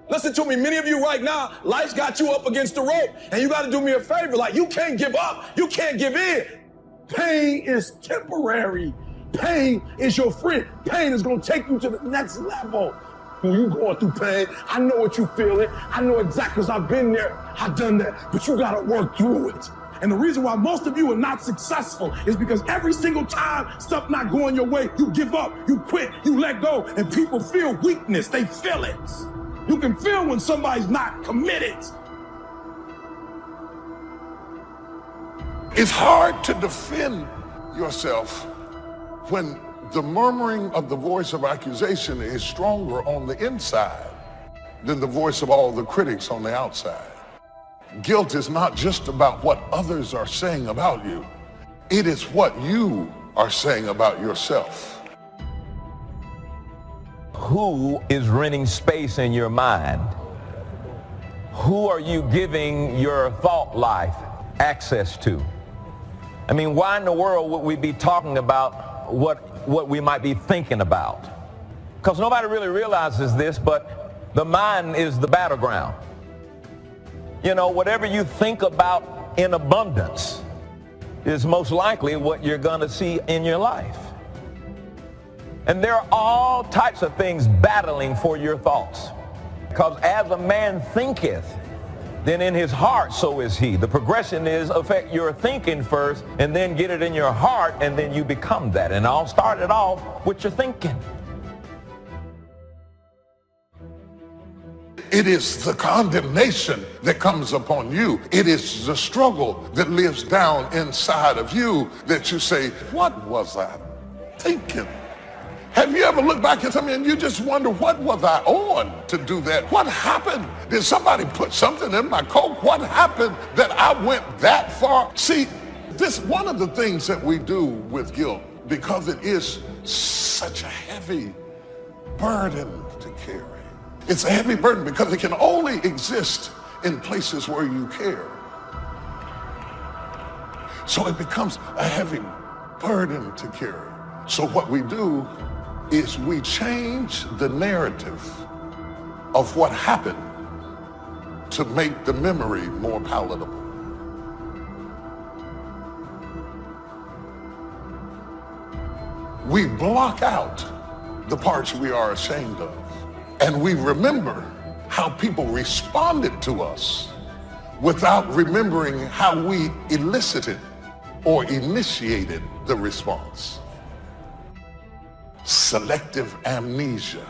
Listen to me, many of you right now, life's got you up against the rope, and you got to do me a favor. Like, you can't give up. You can't give in. Pain is temporary. Pain is your friend. Pain is going to take you to the next level. When you going through pain, I know what you feeling. I know exactly because I've been there. I've done that. But you got to work through it. And the reason why most of you are not successful is because every single time stuff not going your way, you give up, you quit, you let go, and people feel weakness. They feel it. You can feel when somebody's not committed. It's hard to defend yourself when the murmuring of the voice of accusation is stronger on the inside than the voice of all the critics on the outside. Guilt is not just about what others are saying about you. It is what you are saying about yourself. Who is renting space in your mind? Who are you giving your thought life access to? I mean, why in the world would we be talking about what we might be thinking about? Because nobody really realizes this, but the mind is the battleground. You know, whatever you think about in abundance is most likely what you're going to see in your life. And there are all types of things battling for your thoughts. Because as a man thinketh, then in his heart so is he. The progression is affect your thinking first and then get it in your heart and then you become that. And I'll start it off with your thinking. It is the condemnation that comes upon you. It is the struggle that lives down inside of you that you say, what was I thinking? Have you ever looked back at something and you just wonder, what was I on to do that? What happened? Did somebody put something in my coat? What happened that I went that far? See, this one of the things that we do with guilt, because it is such a heavy burden to carry. It's a heavy burden because it can only exist in places where you care. So it becomes a heavy burden to carry. So what we do is we change the narrative of what happened to make the memory more palatable. We block out the parts we are ashamed of, and we remember how people responded to us without remembering how we elicited or initiated the response. Selective amnesia.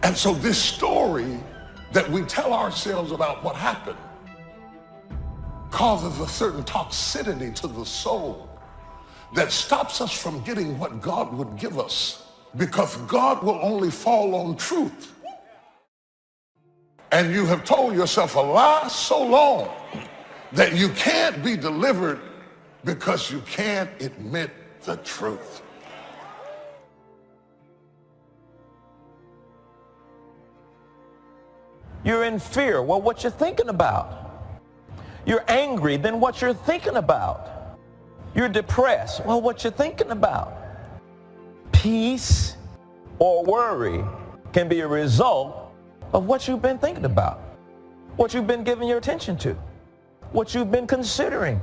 And so this story that we tell ourselves about what happened causes a certain toxicity to the soul that stops us from getting what God would give us, because God will only fall on truth. And you have told yourself a lie so long that you can't be delivered because you can't admit the truth. You're in fear. Well, what you're thinking about. You're angry, then what you're thinking about. You're depressed. Well, what you're thinking about. Peace or worry can be a result of what you've been thinking about, what you've been giving your attention to, what you've been considering.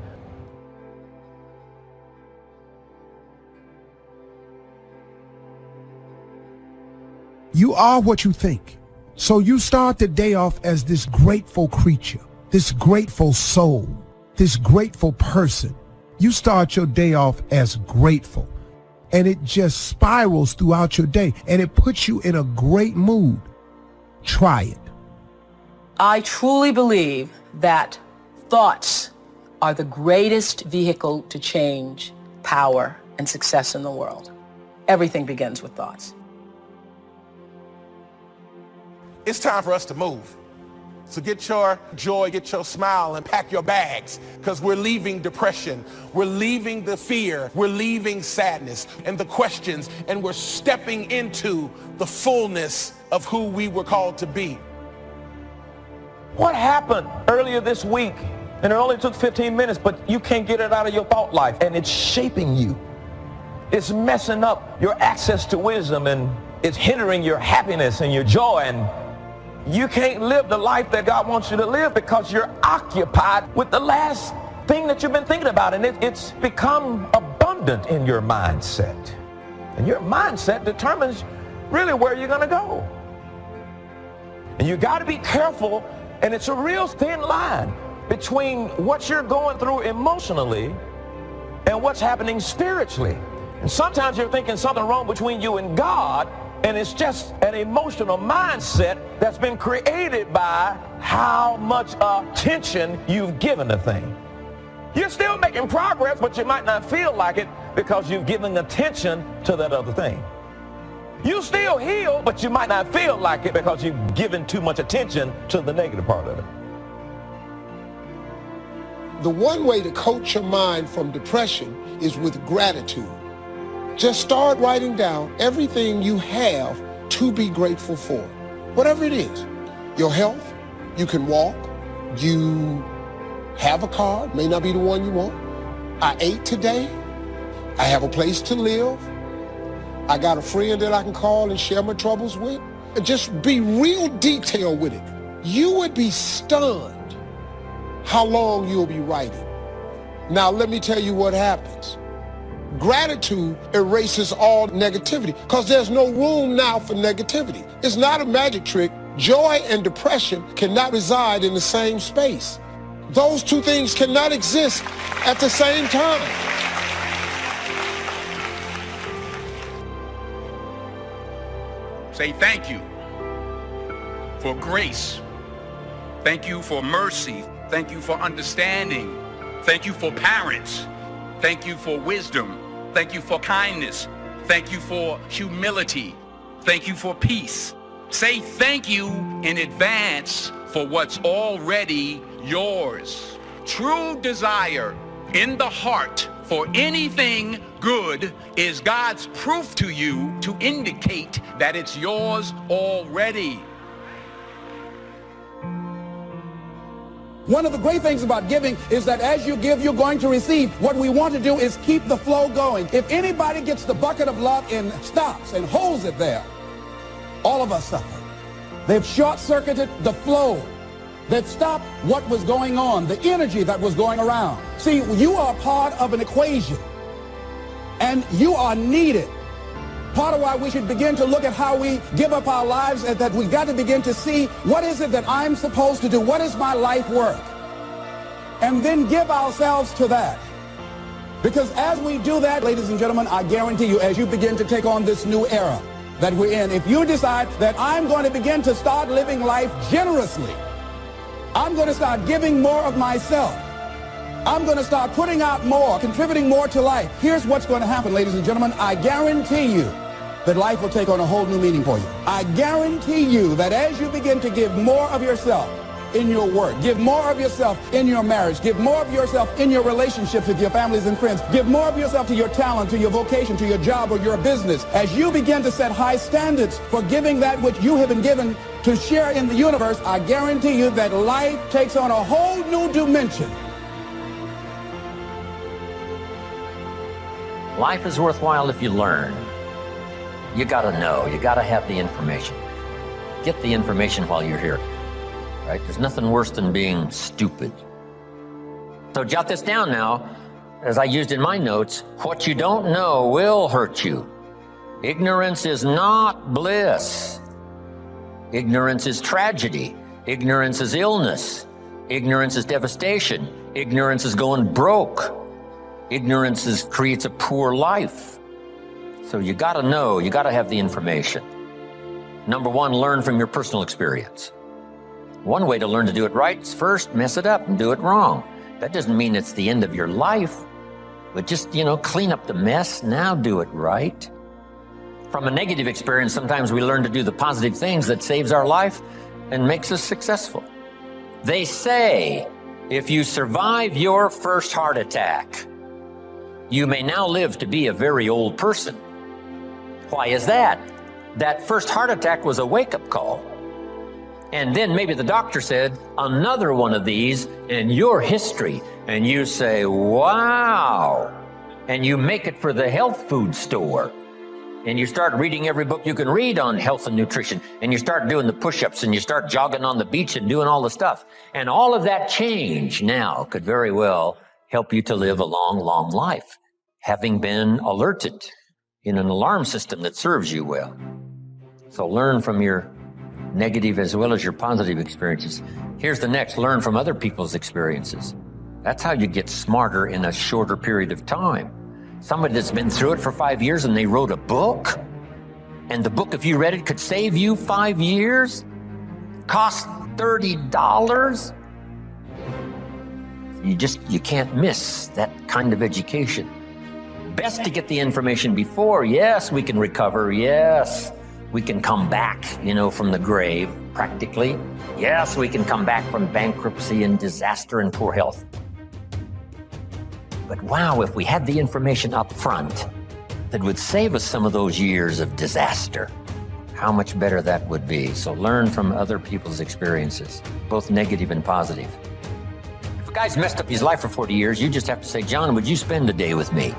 You are what you think. So you start the day off as this grateful creature, this grateful soul, this grateful person. You start your day off as grateful, and it just spirals throughout your day, and it puts you in a great mood. Try it. I truly believe that thoughts are the greatest vehicle to change, power, and success in the world. Everything begins with thoughts. It's time for us to move. So get your joy, get your smile, and pack your bags, because we're leaving depression. We're leaving the fear. We're leaving sadness and the questions, and we're stepping into the fullness of who we were called to be. What happened earlier this week? And it only took 15 minutes, but you can't get it out of your thought life, and it's shaping you. It's messing up your access to wisdom and it's hindering your happiness and your joy, and you can't live the life that God wants you to live because you're occupied with the last thing that you've been thinking about, and it's become abundant in your mindset. And your mindset determines really where you're going to go. And you got to be careful, and it's a real thin line between what you're going through emotionally and what's happening spiritually. And sometimes you're thinking something wrong between you and God, and it's just an emotional mindset that's been created by how much attention you've given the thing. You're still making progress, but you might not feel like it because you've given attention to that other thing. You still heal, but you might not feel like it because you've given too much attention to the negative part of it. The one way to coach your mind from depression is with gratitude. Just start writing down everything you have to be grateful for. Whatever it is. Your health, you can walk, you have a car, may not be the one you want. I ate today, I have a place to live, I got a friend that I can call and share my troubles with. And just be real detailed with it. You would be stunned how long you'll be writing. Now let me tell you what happens. Gratitude erases all negativity because there's no room now for negativity. It's not a magic trick. Joy and depression cannot reside in the same space. Those two things cannot exist at the same time. Say thank you for grace. Thank you for mercy. Thank you for understanding. Thank you for parents. Thank you for wisdom. Thank you for kindness. Thank you for humility. Thank you for peace. Say thank you in advance for what's already yours. True desire in the heart for anything good is God's proof to you to indicate that it's yours already. One of the great things about giving is that as you give, you're going to receive. What we want to do is keep the flow going. If anybody gets the bucket of love and stops and holds it there, all of us suffer. They've short-circuited the flow. They've stopped what was going on, the energy that was going around. See, you are part of an equation, and you are needed. Part of why we should begin to look at how we give up our lives is that we've got to begin to see what is it that I'm supposed to do? What is my life worth? And then give ourselves to that. Because as we do that, ladies and gentlemen, I guarantee you, as you begin to take on this new era that we're in, if you decide that I'm going to begin to start living life generously, I'm going to start giving more of myself, I'm going to start putting out more, contributing more to life, here's what's going to happen, ladies and gentlemen. I guarantee you that life will take on a whole new meaning for you. I guarantee you that as you begin to give more of yourself in your work, give more of yourself in your marriage, give more of yourself in your relationships with your families and friends, give more of yourself to your talent, to your vocation, to your job or your business, as you begin to set high standards for giving that which you have been given to share in the universe, I guarantee you that life takes on a whole new dimension. Life is worthwhile if you learn. You gotta know, you gotta have the information. Get the information while you're here, right? There's nothing worse than being stupid. So jot this down now, as I used in my notes, what you don't know will hurt you. Ignorance is not bliss. Ignorance is tragedy. Ignorance is illness. Ignorance is devastation. Ignorance is going broke. Ignorance creates a poor life. So you gotta know, you gotta have the information. Number one, learn from your personal experience. One way to learn to do it right is first mess it up and do it wrong. That doesn't mean it's the end of your life, but just, clean up the mess, now do it right. From a negative experience, sometimes we learn to do the positive things that saves our life and makes us successful. They say, if you survive your first heart attack, you may now live to be a very old person. Why is that? That first heart attack was a wake-up call. And then maybe the doctor said, another one of these and your history. And you say, wow. And you make it for the health food store. and you start reading every book you can read on health and nutrition, and you start doing the push-ups, and you start jogging on the beach and doing all the stuff. And all of that change now could very well help you to live a long, long life, having been alerted in an alarm system that serves you well. So learn from your negative as well as your positive experiences. Here's the next: learn from other people's experiences. That's how you get smarter in a shorter period of time. Somebody that's been through it for 5 years and they wrote a book, and the book, if you read it, could save you 5 years, cost $30. You can't miss that kind of education. Best to get the information before. Yes, we can recover. Yes, we can come back, from the grave, practically. Yes, we can come back from bankruptcy and disaster and poor health. But wow, if we had the information up front that would save us some of those years of disaster, how much better that would be. So learn from other people's experiences, both negative and positive. If a guy's messed up his life for 40 years, you just have to say, John, would you spend a day with me?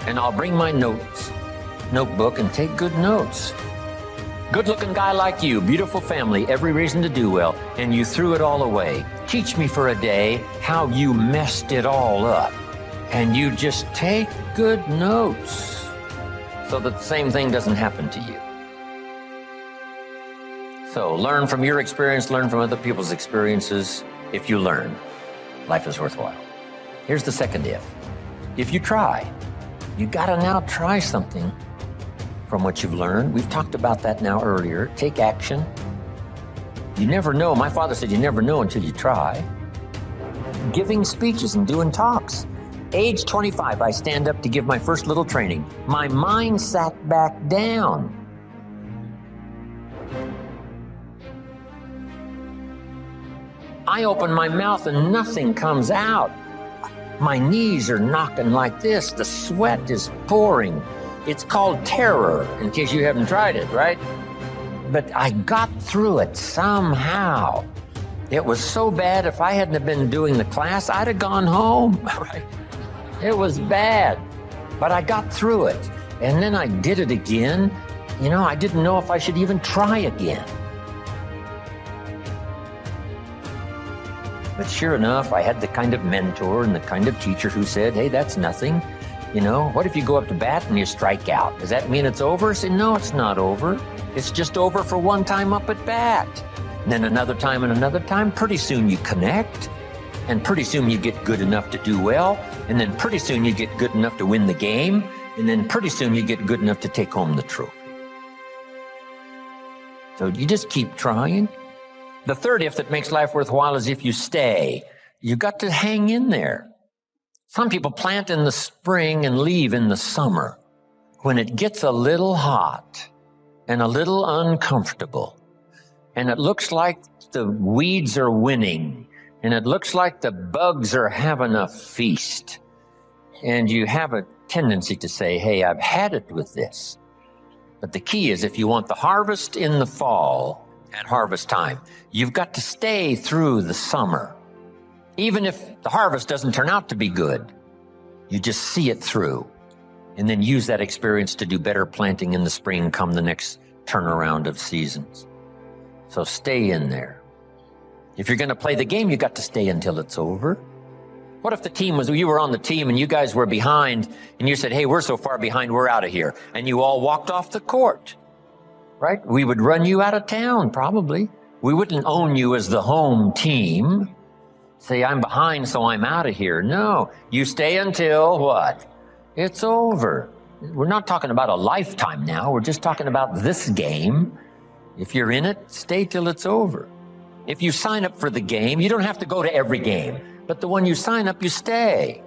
And I'll bring my notebook and take good notes. Good-looking guy like you, beautiful family, every reason to do well, and you threw it all away. Teach me for a day how you messed it all up. And you just take good notes so that the same thing doesn't happen to you. So learn from your experience, learn from other people's experiences. If you learn, life is worthwhile. Here's the second if. If you try, you gotta now try something from what you've learned. We've talked about that now earlier. Take action. You never know. My father said you never know until you try. Giving speeches and doing talks. Age 25, I stand up to give my first little training. My mind sat back down. I open my mouth and nothing comes out. My knees are knocking like this. The sweat is pouring. It's called terror, in case you haven't tried it, right? But I got through it somehow. It was so bad, if I hadn't been doing the class, I'd have gone home, right? It was bad, but I got through it. And then I did it again. I didn't know if I should even try again. But sure enough, I had the kind of mentor and the kind of teacher who said, hey, that's nothing. What if you go up to bat and you strike out? Does that mean it's over? I say, no, it's not over. It's just over for one time up at bat. And then another time and another time. Pretty soon you connect. And pretty soon you get good enough to do well. And then pretty soon you get good enough to win the game. And then pretty soon you get good enough to take home the trophy. So you just keep trying. The third if that makes life worthwhile is if you stay. You got to hang in there. Some people plant in the spring and leave in the summer. When it gets a little hot and a little uncomfortable, and it looks like the weeds are winning, and it looks like the bugs are having a feast, and you have a tendency to say, hey, I've had it with this. But the key is, if you want the harvest in the fall at harvest time, you've got to stay through the summer. Even if the harvest doesn't turn out to be good, you just see it through and then use that experience to do better planting in the spring come the next turnaround of seasons. So stay in there. If you're going to play the game, you got to stay until it's over. What if you were on the team and you guys were behind and you said, hey, we're so far behind, we're out of here. And you all walked off the court, right? We would run you out of town, probably. We wouldn't own you as the home team. Say, I'm behind, so I'm out of here. No, you stay until what? It's over. We're not talking about a lifetime now. We're just talking about this game. If you're in it, stay till it's over. If you sign up for the game, you don't have to go to every game. But the one you sign up, you stay,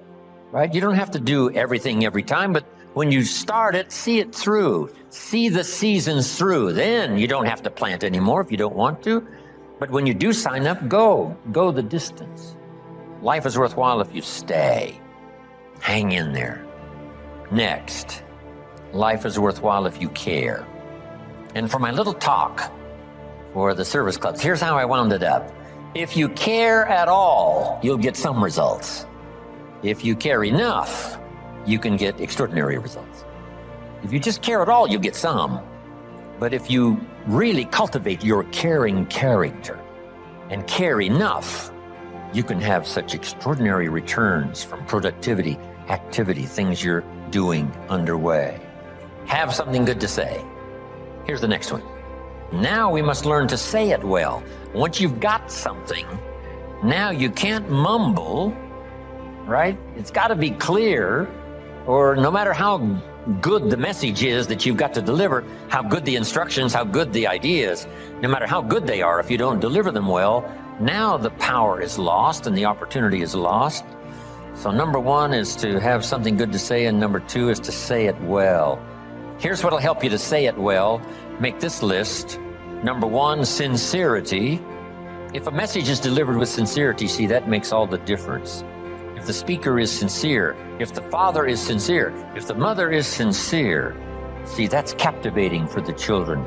right? You don't have to do everything every time, but when you start it, see it through. See the seasons through. Then you don't have to plant anymore if you don't want to. But when you do sign up, go the distance. Life is worthwhile if you stay. Hang in there. Next, life is worthwhile if you care. And for my little talk for the service clubs, here's how I wound it up. If you care at all, you'll get some results. If you care enough, you can get extraordinary results. If you just care at all, you get some. But if you really cultivate your caring character and care enough, you can have such extraordinary returns from productivity, activity, things you're doing underway. Have something good to say. Here's the next one. Now we must learn to say it well. Once you've got something, now you can't mumble, right? It's got to be clear, or no matter how good the message is that you've got to deliver, how good the instructions, how good the ideas, no matter how good they are, if you don't deliver them well, now the power is lost and the opportunity is lost. So number one is to have something good to say, and number two is to say it well. Here's what'll help you to say it well. Make this list. Number one, sincerity. If a message is delivered with sincerity, see, that makes all the difference. If the speaker is sincere, if the father is sincere, if the mother is sincere, see, that's captivating for the children.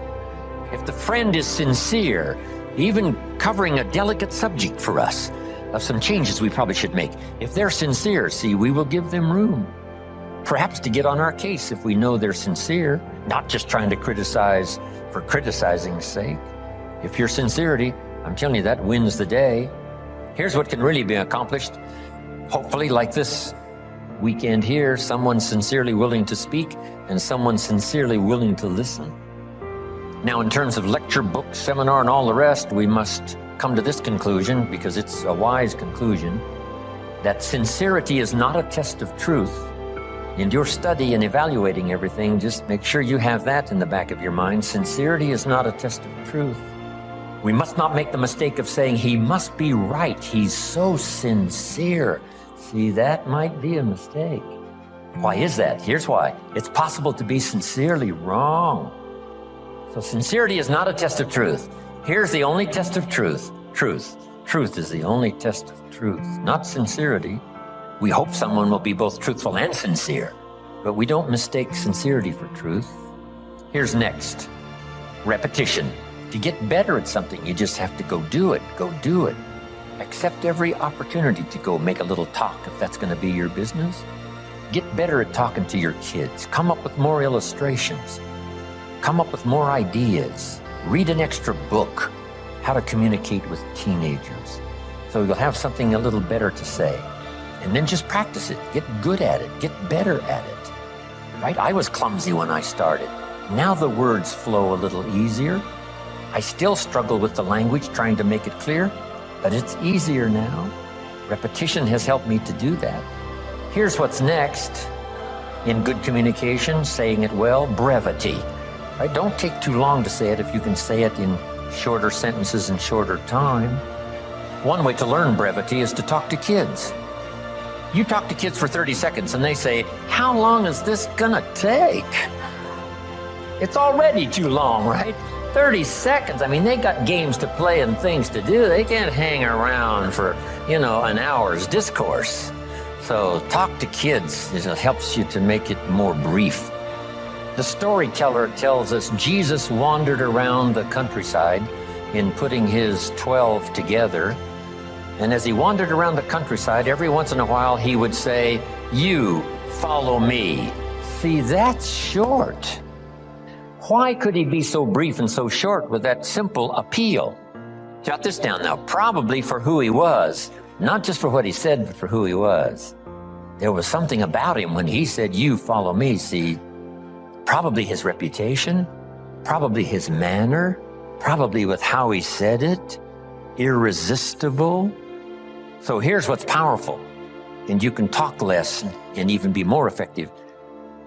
If the friend is sincere, even covering a delicate subject for us of some changes we probably should make, if they're sincere, see, we will give them room, perhaps to get on our case if we know they're sincere, not just trying to criticize for criticizing's sake. If your sincerity, I'm telling you, that wins the day. Here's what can really be accomplished. Hopefully, like this weekend here, someone sincerely willing to speak and someone sincerely willing to listen. Now, in terms of lecture, book, seminar, and all the rest, we must come to this conclusion, because it's a wise conclusion, that sincerity is not a test of truth. In your study and evaluating everything, just make sure you have that in the back of your mind. Sincerity is not a test of truth. We must not make the mistake of saying, he must be right, he's so sincere. See, that might be a mistake. Why is that? Here's why. It's possible to be sincerely wrong. So sincerity is not a test of truth. Here's the only test of truth. Truth. Truth is the only test of truth, not sincerity. We hope someone will be both truthful and sincere, but we don't mistake sincerity for truth. Here's next. Repetition. To get better at something, you just have to go do it. Go do it. Accept every opportunity to go make a little talk if that's going to be your business. Get better at talking to your kids. Come up with more illustrations. Come up with more ideas. Read an extra book. How to communicate with teenagers. So you'll have something a little better to say. And then just practice it. Get good at it. Get better at it. Right? I was clumsy when I started. Now the words flow a little easier. I still struggle with the language, trying to make it clear, but it's easier now. Repetition has helped me to do that. Here's what's next. In good communication, saying it well, brevity. Right? Don't take too long to say it if you can say it in shorter sentences and shorter time. One way to learn brevity is to talk to kids. You talk to kids for 30 seconds and they say, how long is this gonna take? It's already too long, right? 30 seconds. I mean, they got games to play and things to do. They can't hang around for, an hour's discourse. So talk to kids. It helps you to make it more brief. The storyteller tells us Jesus wandered around the countryside in putting his 12 together. And as he wandered around the countryside, every once in a while he would say, you follow me. See, that's short. Why could he be so brief and so short with that simple appeal? Jot this down now. Probably for who he was, not just for what he said, but for who he was. There was something about him when he said, you follow me. See, probably his reputation, probably his manner, probably with how he said it, irresistible. So here's what's powerful, and you can talk less and even be more effective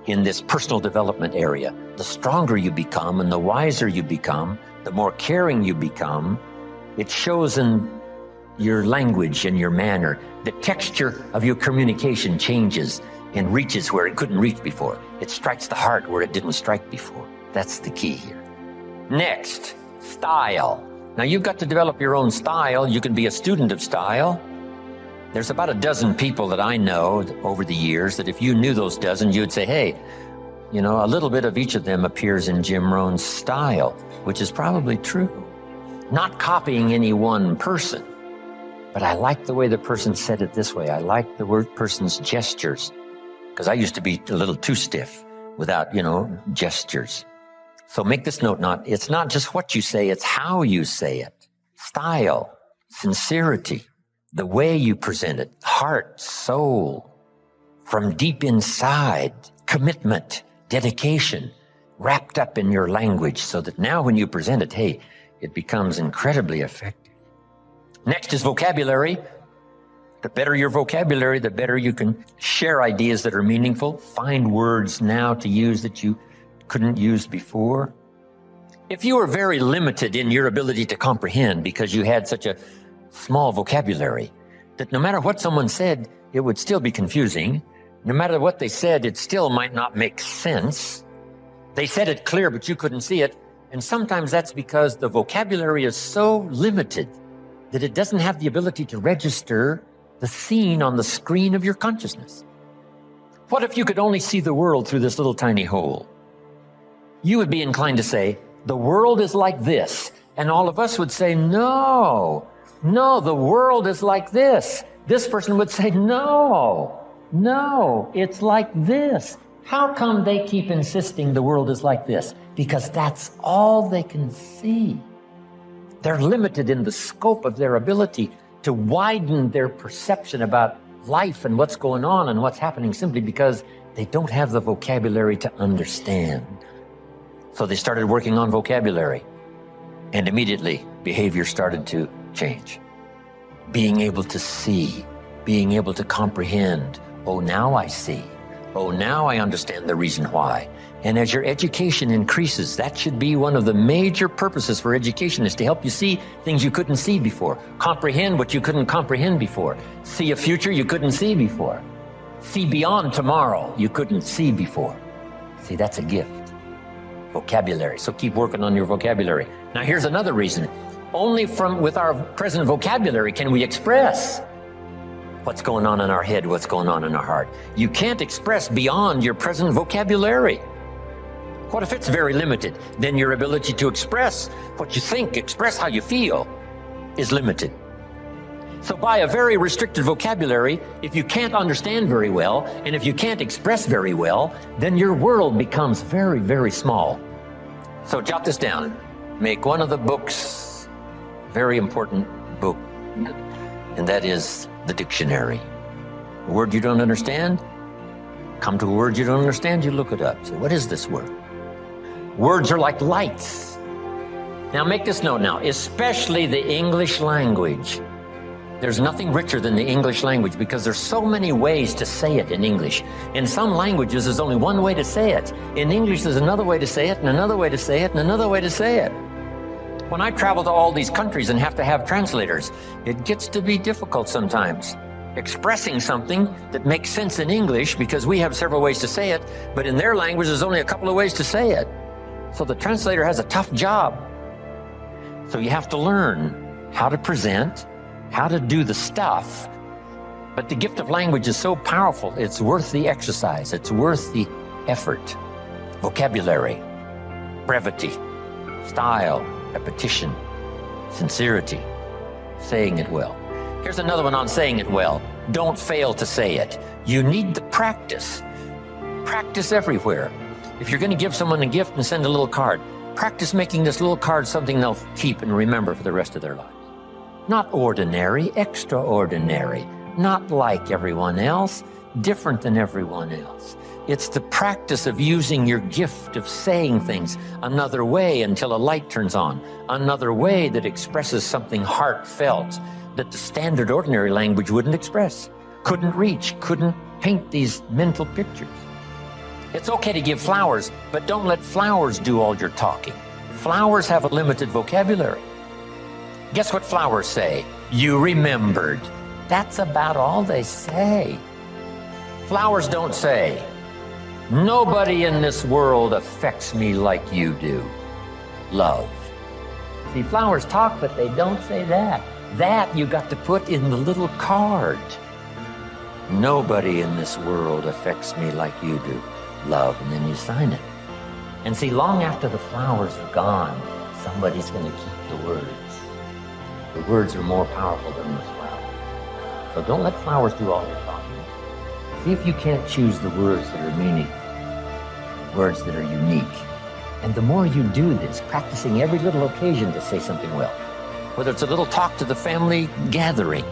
in this personal development area. The stronger you become and the wiser you become, the more caring you become, it shows in your language and your manner. The texture of your communication changes and reaches where it couldn't reach before. It strikes the heart where it didn't strike before. That's the key here. Next, style. Now you've got to develop your own style. You can be a student of style. There's about a dozen people that I know over the years that if you knew those dozen, you'd say, hey, a little bit of each of them appears in Jim Rohn's style, which is probably true. Not copying any one person, but I like the way the person said it this way. I like the person's gestures, because I used to be a little too stiff. without, gestures. So make this note, it's not just what you say, it's how you say it. Style, sincerity, the way you present it, heart, soul, from deep inside, commitment, dedication, wrapped up in your language so that now when you present it, hey, it becomes incredibly effective. Next is vocabulary. The better your vocabulary, the better you can share ideas that are meaningful, find words now to use that you couldn't use before. If you were very limited in your ability to comprehend because you had such a small vocabulary, that no matter what someone said, it would still be confusing. No matter what they said, it still might not make sense. They said it clear, but you couldn't see it. And sometimes that's because the vocabulary is so limited that it doesn't have the ability to register the scene on the screen of your consciousness. What if you could only see the world through this little tiny hole? You would be inclined to say, the world is like this. And all of us would say, no, the world is like this. This person would say, no, it's like this. How come they keep insisting the world is like this? Because that's all they can see. They're limited in the scope of their ability to widen their perception about life and what's going on and what's happening simply because they don't have the vocabulary to understand. So they started working on vocabulary, and immediately behavior started to change. Being able to see, being able to comprehend. Oh, now I see. Oh, now I understand the reason why. And as your education increases, that should be one of the major purposes for education, is to help you see things you couldn't see before. Comprehend what you couldn't comprehend before. See a future you couldn't see before. See beyond tomorrow you couldn't see before. See, that's a gift. Vocabulary. So keep working on your vocabulary. Now here's another reason. Only with our present vocabulary can we express what's going on in our head, what's going on in our heart. You can't express beyond your present vocabulary. What if it's very limited? Then your ability to express what you think, express how you feel, is limited. So by a very restricted vocabulary, if you can't understand very well, and if you can't express very well, then your world becomes very, very small. So jot this down. Make one of the books a very important book, and that is the dictionary. A word you don't understand, come to a word you don't understand, you look it up. Say, what is this word? Words are like lights. Now make this note now, especially the English language. There's nothing richer than the English language because there's so many ways to say it in English. In some languages, there's only one way to say it. In English, there's another way to say it, and another way to say it, and another way to say it. When I travel to all these countries and have to have translators, it gets to be difficult sometimes. Expressing something that makes sense in English because we have several ways to say it, but in their language, there's only a couple of ways to say it. So the translator has a tough job. So you have to learn how to present, how to do the stuff. But the gift of language is so powerful, it's worth the exercise, it's worth the effort. Vocabulary, brevity, style, repetition, sincerity, saying it well. Here's another one on saying it well. Don't fail to say it. You need the practice. Practice everywhere. If you're going to give someone a gift and send a little card, practice making this little card something they'll keep and remember for the rest of their lives. Not ordinary, extraordinary. Not like everyone else, different than everyone else. It's the practice of using your gift of saying things another way until a light turns on, another way that expresses something heartfelt that the standard ordinary language wouldn't express, couldn't reach, couldn't paint these mental pictures. It's okay to give flowers, but don't let flowers do all your talking. Flowers have a limited vocabulary. Guess what flowers say? You remembered. That's about all they say. Flowers don't say, nobody in this world affects me like you do. Love. See, flowers talk, but they don't say that. That you got to put in the little card. Nobody in this world affects me like you do. Love, and then you sign it. And see, long after the flowers are gone, somebody's going to keep the words. The words are more powerful than the flowers. So don't let flowers do all your talking. See if you can't choose the words that are meaningful. words that are unique. And the more you do this, practicing every little occasion to say something well, whether it's a little talk to the family gathering,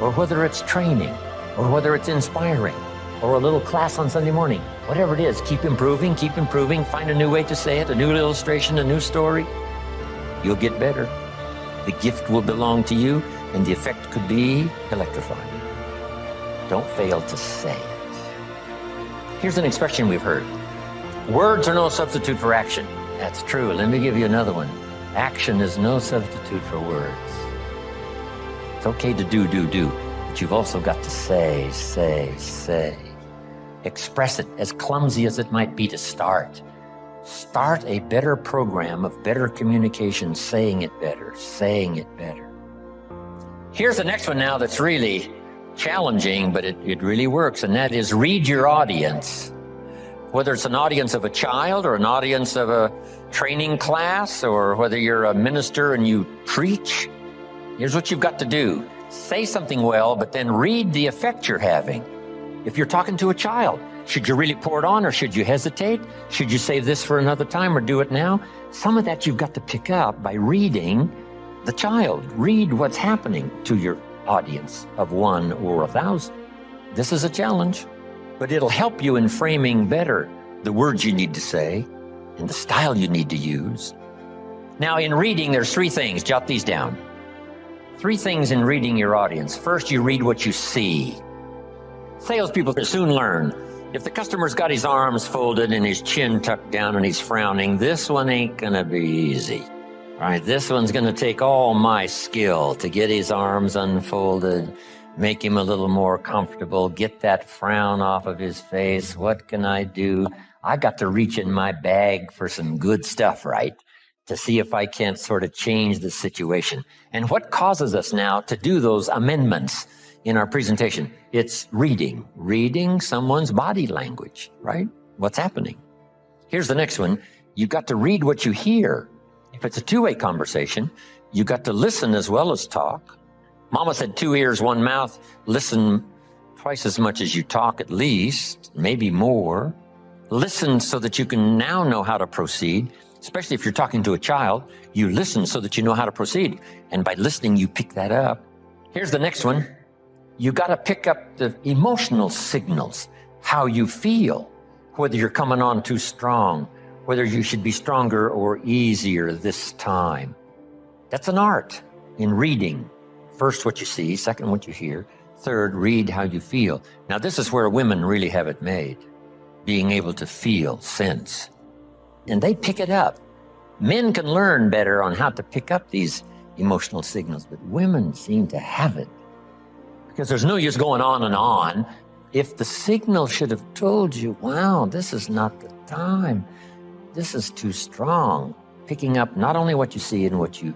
or whether it's training, or whether it's inspiring, or a little class on Sunday morning, whatever it is, keep improving, find a new way to say it, a new illustration, a new story. You'll get better. The gift will belong to you, and the effect could be electrifying. Don't fail to say it. Here's an expression we've heard. Words are no substitute for action. That's true. Let me give you another one. Action is no substitute for words. It's okay to do, but you've also got to say. Express it, as clumsy as it might be to start. Start a better program of better communication, saying it better. Here's the next one now that's really challenging, but it really works, and that is read your audience. Whether it's an audience of a child or an audience of a training class, or whether you're a minister and you preach, here's what you've got to do. Say something well, but then read the effect you're having. If you're talking to a child, should you really pour it on, or should you hesitate? Should you save this for another time, or do it now? Some of that you've got to pick up by reading the child. Read what's happening to your audience of 1 or 1,000. This is a challenge, but it'll help you in framing better the words you need to say and the style you need to use. Now, in reading, there's 3 things. Jot these down. 3 things in reading your audience. First, you read what you see. Salespeople soon learn. If the customer's got his arms folded and his chin tucked down and he's frowning, this one ain't gonna be easy. Right, this one's gonna take all my skill to get his arms unfolded, make him a little more comfortable, get that frown off of his face. What can I do? I got to reach in my bag for some good stuff, right? To see if I can't sort of change the situation. And what causes us now to do those amendments in our presentation? It's reading someone's body language, right? What's happening? Here's the next one. You've got to read what you hear. If it's a two-way conversation, you got to listen as well as talk. Mama said 2 ears, 1 mouth. Listen twice as much as you talk, at least, maybe more. Listen so that you can now know how to proceed, especially if you're talking to a child. You listen so that you know how to proceed. And by listening, you pick that up. Here's the next one. You got to pick up the emotional signals, how you feel, whether you're coming on too strong, whether you should be stronger or easier this time. That's an art in reading. First, what you see. Second, what you hear. Third, read how you feel. Now, this is where women really have it made, being able to feel, sense. And they pick it up. Men can learn better on how to pick up these emotional signals, but women seem to have it. Because there's no use going on and on. If the signal should have told you, wow, this is not the time. This is too strong. Picking up not only what you see and what you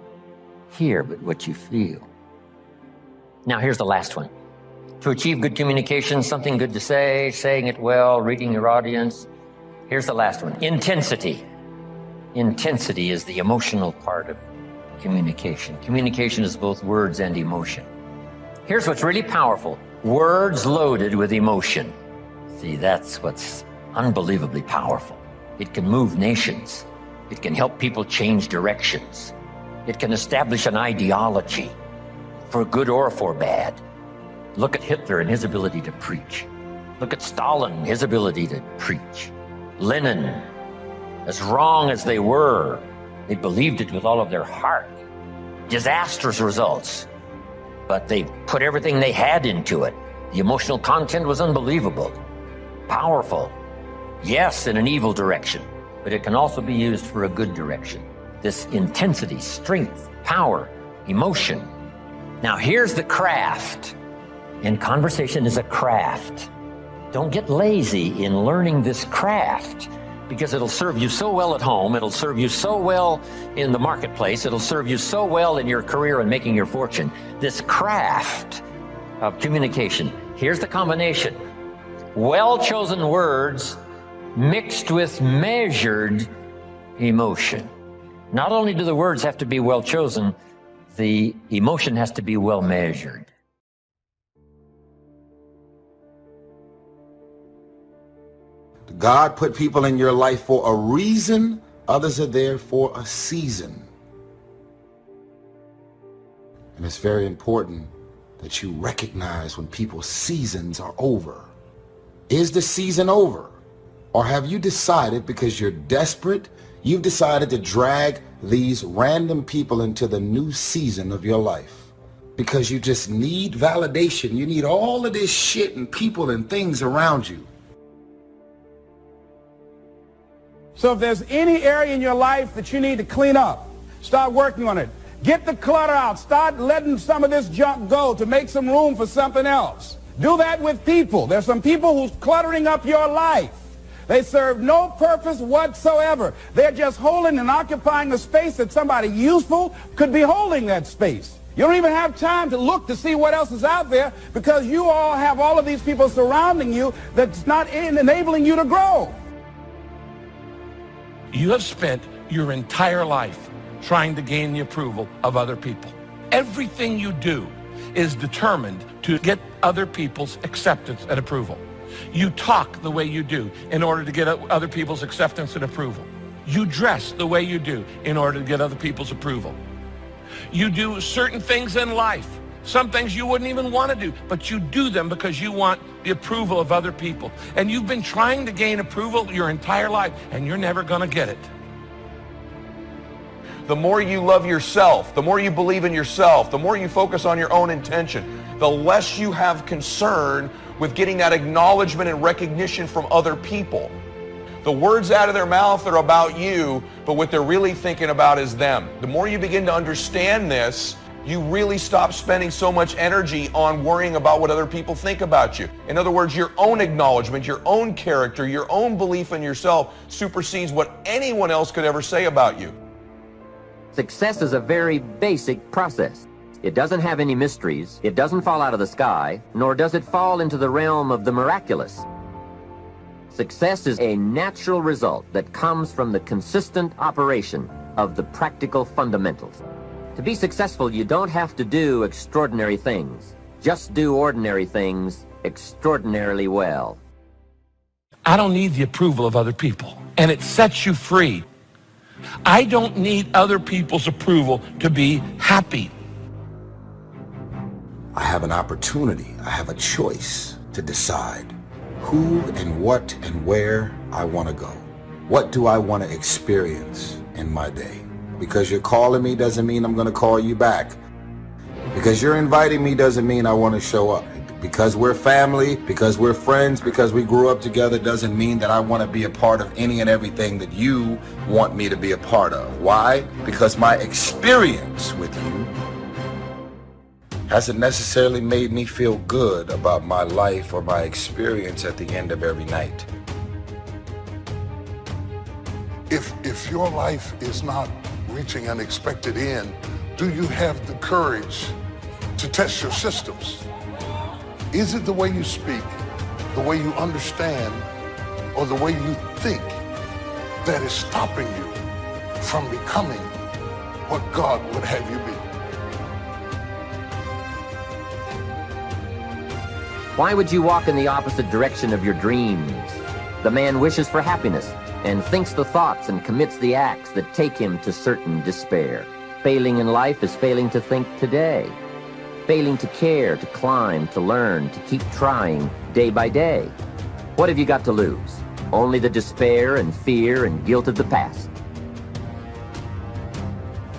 hear, but what you feel. Now, here's the last one. To achieve good communication, something good to say, saying it well, reading your audience. Here's the last one. Intensity. Intensity is the emotional part of communication. Communication is both words and emotion. Here's what's really powerful. Words loaded with emotion. See, that's what's unbelievably powerful. It can move nations. It can help people change directions. It can establish an ideology, for good or for bad. Look at Hitler and his ability to preach. Look at Stalin and his ability to preach. Lenin, as wrong as they were, they believed it with all of their heart. Disastrous results, but they put everything they had into it. The emotional content was unbelievable, powerful. Yes, in an evil direction, but it can also be used for a good direction. This intensity, strength, power, emotion. Now here's the craft. And conversation is a craft. Don't get lazy in learning this craft, because it'll serve you so well at home. It'll serve you so well in the marketplace. It'll serve you so well in your career and making your fortune. This craft of communication. Here's the combination. Well-chosen words mixed with measured emotion. Not only do the words have to be well chosen, the emotion has to be well measured. God put people in your life for a reason. Others are there for a season. And it's very important that you recognize when people's seasons are over. Is the season over? Or have you decided, because you're desperate, you've decided to drag these random people into the new season of your life? Because you just need validation. You need all of this shit and people and things around you. So if there's any area in your life that you need to clean up, start working on it. Get the clutter out. Start letting some of this junk go to make some room for something else. Do that with people. There's some people who's cluttering up your life. They serve no purpose whatsoever. They're just holding and occupying the space that somebody useful could be holding that space. You don't even have time to look to see what else is out there because you all have all of these people surrounding you that's not enabling you to grow. You have spent your entire life trying to gain the approval of other people. Everything you do is determined to get other people's acceptance and approval. You talk the way you do in order to get other people's acceptance and approval. You dress the way you do in order to get other people's approval. You do certain things in life, some things you wouldn't even want to do, but you do them because you want the approval of other people. And you've been trying to gain approval your entire life, and you're never going to get it. The more you love yourself, the more you believe in yourself, the more you focus on your own intention, the less you have concern with getting that acknowledgement and recognition from other people. The words out of their mouth are about you, but what they're really thinking about is them. The more you begin to understand this, you really stop spending so much energy on worrying about what other people think about you. In other words, your own acknowledgement, your own character, your own belief in yourself supersedes what anyone else could ever say about you. Success is a very basic process. It doesn't have any mysteries, it doesn't fall out of the sky, nor does it fall into the realm of the miraculous. Success is a natural result that comes from the consistent operation of the practical fundamentals. To be successful, you don't have to do extraordinary things. Just do ordinary things extraordinarily well. I don't need the approval of other people, and it sets you free. I don't need other people's approval to be happy. I have an opportunity, I have a choice to decide who and what and where I want to go. What do I want to experience in my day? Because you're calling me doesn't mean I'm going to call you back. Because you're inviting me doesn't mean I want to show up. Because we're family, because we're friends, because we grew up together doesn't mean that I want to be a part of any and everything that you want me to be a part of. Why? Because my experience with you hasn't necessarily made me feel good about my life or my experience at the end of every night. If your life is not reaching an expected end, do you have the courage to test your systems? Is it the way you speak, the way you understand, or the way you think that is stopping you from becoming what God would have you be? Why would you walk in the opposite direction of your dreams? The man wishes for happiness and thinks the thoughts and commits the acts that take him to certain despair. Failing in life is failing to think today. Failing to care, to climb, to learn, to keep trying day by day. What have you got to lose? Only the despair and fear and guilt of the past.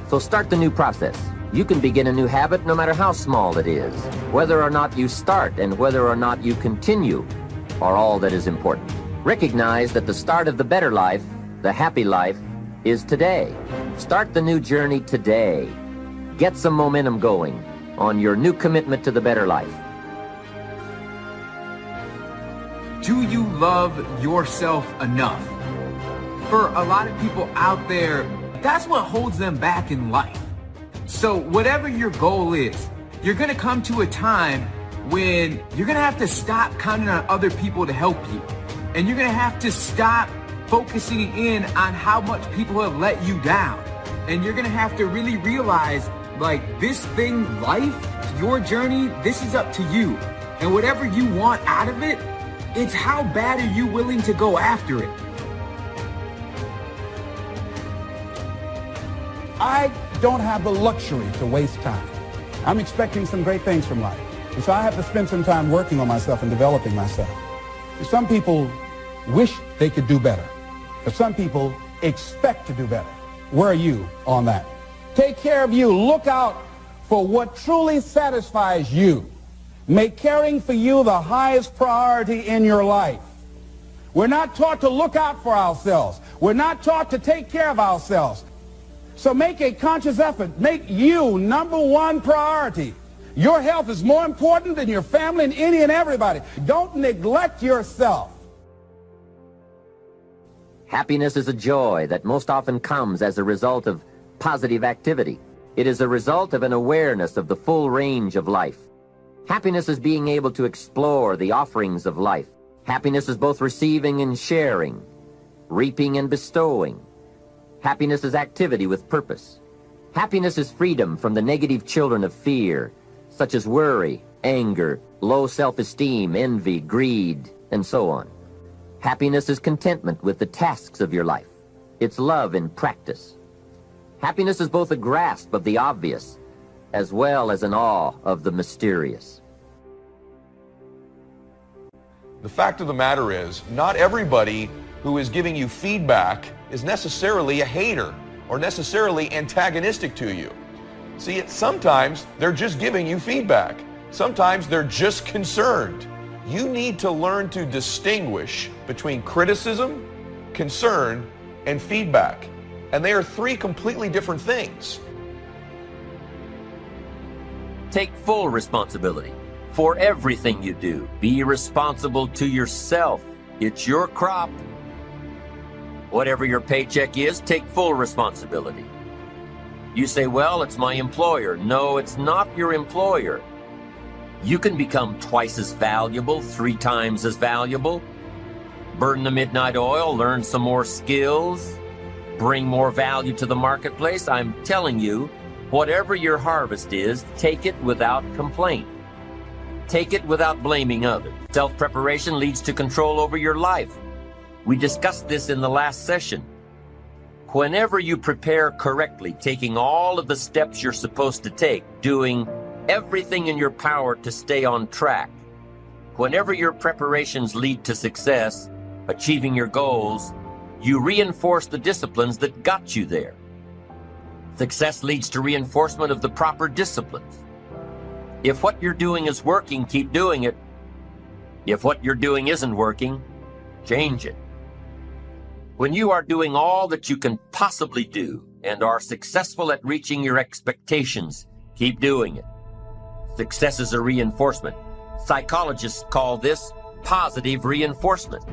So start the new process. You can begin a new habit no matter how small it is. Whether or not you start and whether or not you continue are all that is important. Recognize that the start of the better life, the happy life, is today. Start the new journey today. Get some momentum going on your new commitment to the better life. Do you love yourself enough? For a lot of people out there, that's what holds them back in life. So whatever your goal is, you're going to come to a time when you're going to have to stop counting on other people to help you. And you're going to have to stop focusing in on how much people have let you down. And you're going to have to really realize, like, this thing, life, your journey, this is up to you. And whatever you want out of it, It's how bad are you willing to go after it? I don't have the luxury to waste time. I'm expecting some great things from life. And so I have to spend some time working on myself and developing myself. Some people wish they could do better, but some people expect to do better. Where are you on that? Take care of you. Look out for what truly satisfies you. Make caring for you the highest priority in your life. We're not taught to look out for ourselves. We're not taught to take care of ourselves. So make a conscious effort. Make you number one priority. Your health is more important than your family and any and everybody. Don't neglect yourself. Happiness is a joy that most often comes as a result of positive activity. It is a result of an awareness of the full range of life. Happiness is being able to explore the offerings of life. Happiness is both receiving and sharing, reaping and bestowing. Happiness is activity with purpose. Happiness is freedom from the negative children of fear, such as worry, anger, low self-esteem, envy, greed, and so on. Happiness is contentment with the tasks of your life. It's love in practice. Happiness is both a grasp of the obvious as well as an awe of the mysterious. The fact of the matter is, not everybody who is giving you feedback is necessarily a hater or necessarily antagonistic to you. See, sometimes they're just giving you feedback. Sometimes they're just concerned. You need to learn to distinguish between criticism, concern, and feedback. And they are three completely different things. Take full responsibility for everything you do. Be responsible to yourself. It's your crop. Whatever your paycheck is, take full responsibility. You say, well, it's my employer. No, it's not your employer. You can become twice as valuable, 3 times as valuable. Burn the midnight oil, learn some more skills, bring more value to the marketplace. I'm telling you, whatever your harvest is, take it without complaint. Take it without blaming others. Self-preparation leads to control over your life. We discussed this in the last session. Whenever you prepare correctly, taking all of the steps you're supposed to take, doing everything in your power to stay on track, whenever your preparations lead to success, achieving your goals, you reinforce the disciplines that got you there. Success leads to reinforcement of the proper disciplines. If what you're doing is working, keep doing it. If what you're doing isn't working, change it. When you are doing all that you can possibly do and are successful at reaching your expectations, keep doing it. Success is a reinforcement. Psychologists call this positive reinforcement.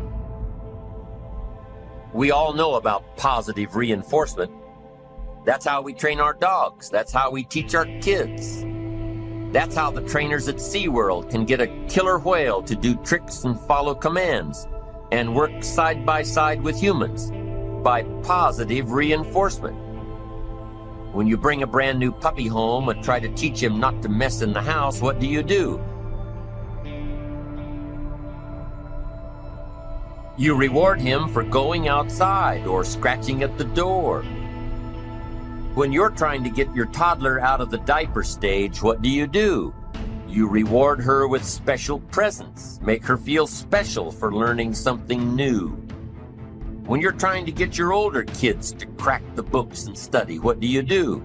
We all know about positive reinforcement. That's how we train our dogs. That's how we teach our kids. That's how the trainers at SeaWorld can get a killer whale to do tricks and follow commands and work side by side with humans by positive reinforcement. When you bring a brand new puppy home and try to teach him not to mess in the house, what do? You reward him for going outside or scratching at the door. When you're trying to get your toddler out of the diaper stage, what do? You reward her with special presents, make her feel special for learning something new. When you're trying to get your older kids to crack the books and study, what do?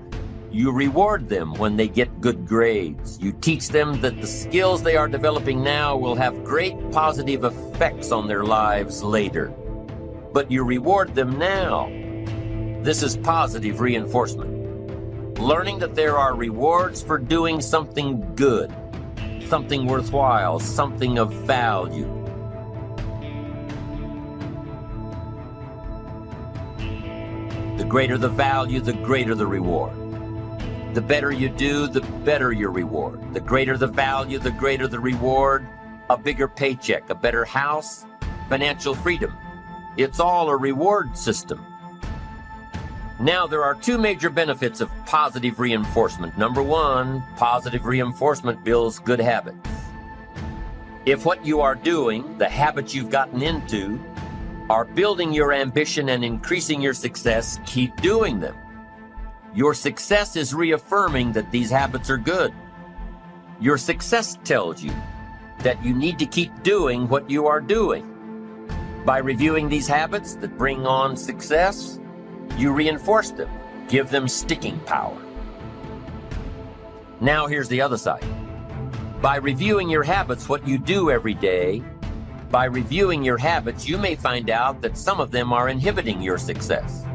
You reward them when they get good grades. You teach them that the skills they are developing now will have great positive effects on their lives later. But you reward them now. This is positive reinforcement. Learning that there are rewards for doing something good, something worthwhile, something of value. The greater the value, the greater the reward. The better you do, the better your reward. The greater the value, the greater the reward. A bigger paycheck, a better house, financial freedom. It's all a reward system. Now, there are 2 major benefits of positive reinforcement. Number 1, positive reinforcement builds good habits. If what you are doing, the habits you've gotten into, are building your ambition and increasing your success, keep doing them. Your success is reaffirming that these habits are good. Your success tells you that you need to keep doing what you are doing. By reviewing these habits that bring on success, you reinforce them, give them sticking power. Now here's the other side. By reviewing your habits, what you do every day, by reviewing your habits, you may find out that some of them are inhibiting your success.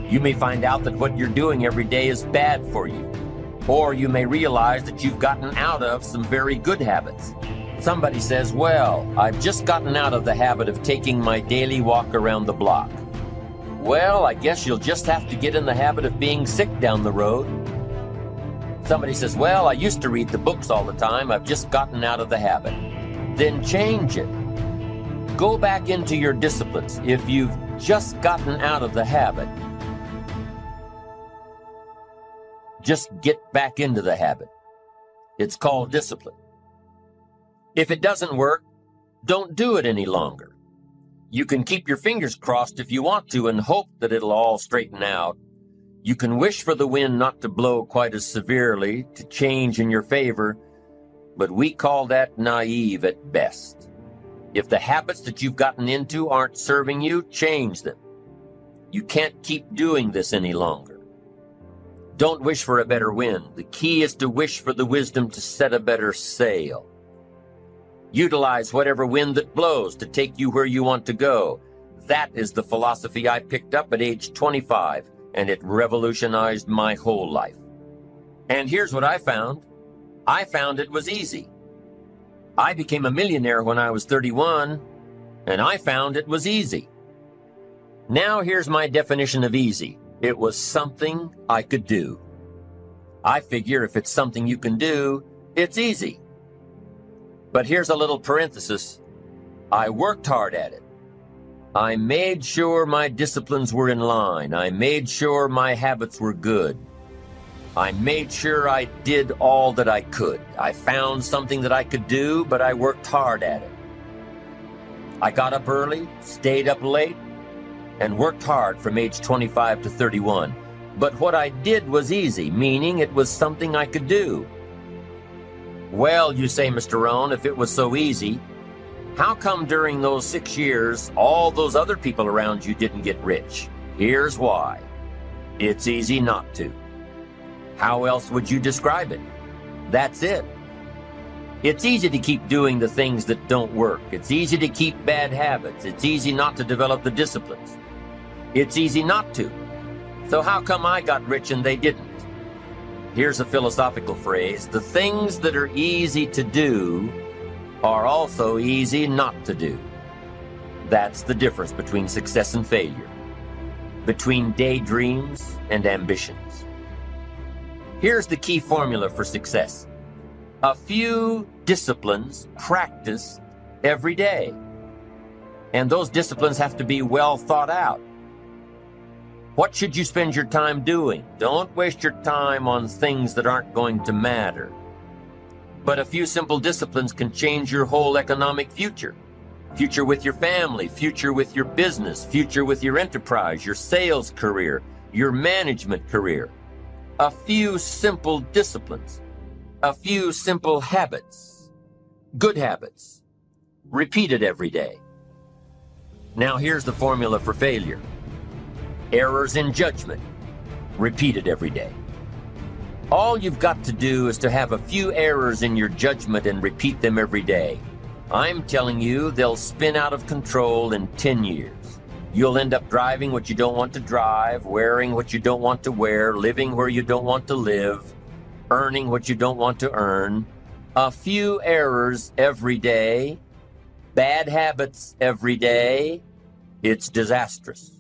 You may find out that what you're doing every day is bad for you. Or you may realize that you've gotten out of some very good habits. Somebody says, well, I've just gotten out of the habit of taking my daily walk around the block. Well, I guess you'll just have to get in the habit of being sick down the road. Somebody says, well, I used to read the books all the time. I've just gotten out of the habit. Then change it. Go back into your disciplines. If you've just gotten out of the habit, just get back into the habit. It's called discipline. If it doesn't work, don't do it any longer. You can keep your fingers crossed if you want to and hope that it'll all straighten out. You can wish for the wind not to blow quite as severely, to change in your favor, but we call that naive at best. If the habits that you've gotten into aren't serving you, change them. You can't keep doing this any longer. Don't wish for a better wind. The key is to wish for the wisdom to set a better sail. Utilize whatever wind that blows to take you where you want to go. That is the philosophy I picked up at age 25, and it revolutionized my whole life. And here's what I found. I found it was easy. I became a millionaire when I was 31, and I found it was easy. Now here's my definition of easy. It was something I could do. I figure if it's something you can do, it's easy. But here's a little parenthesis. I worked hard at it. I made sure my disciplines were in line. I made sure my habits were good. I made sure I did all that I could. I found something that I could do, but I worked hard at it. I got up early, stayed up late, and worked hard from age 25 to 31. But what I did was easy, meaning it was something I could do. Well, you say, Mr. Rohn, if it was so easy, how come during those 6 years, all those other people around you didn't get rich? Here's why. It's easy not to. How else would you describe it? That's it. It's easy to keep doing the things that don't work. It's easy to keep bad habits. It's easy not to develop the disciplines. It's easy not to. So how come I got rich and they didn't? Here's a philosophical phrase. The things that are easy to do are also easy not to do. That's the difference between success and failure, between daydreams and ambitions. Here's the key formula for success. A few disciplines practiced every day. And those disciplines have to be well thought out. What should you spend your time doing? Don't waste your time on things that aren't going to matter. But a few simple disciplines can change your whole economic future. Future with your family, future with your business, future with your enterprise, your sales career, your management career. A few simple disciplines. A few simple habits. Good habits. Repeated every day. Now here's the formula for failure. Errors in judgment, repeated every day. All you've got to do is to have a few errors in your judgment and repeat them every day. I'm telling you, they'll spin out of control in 10 years. You'll end up driving what you don't want to drive, wearing what you don't want to wear, living where you don't want to live, earning what you don't want to earn. A few errors every day, bad habits every day. It's disastrous.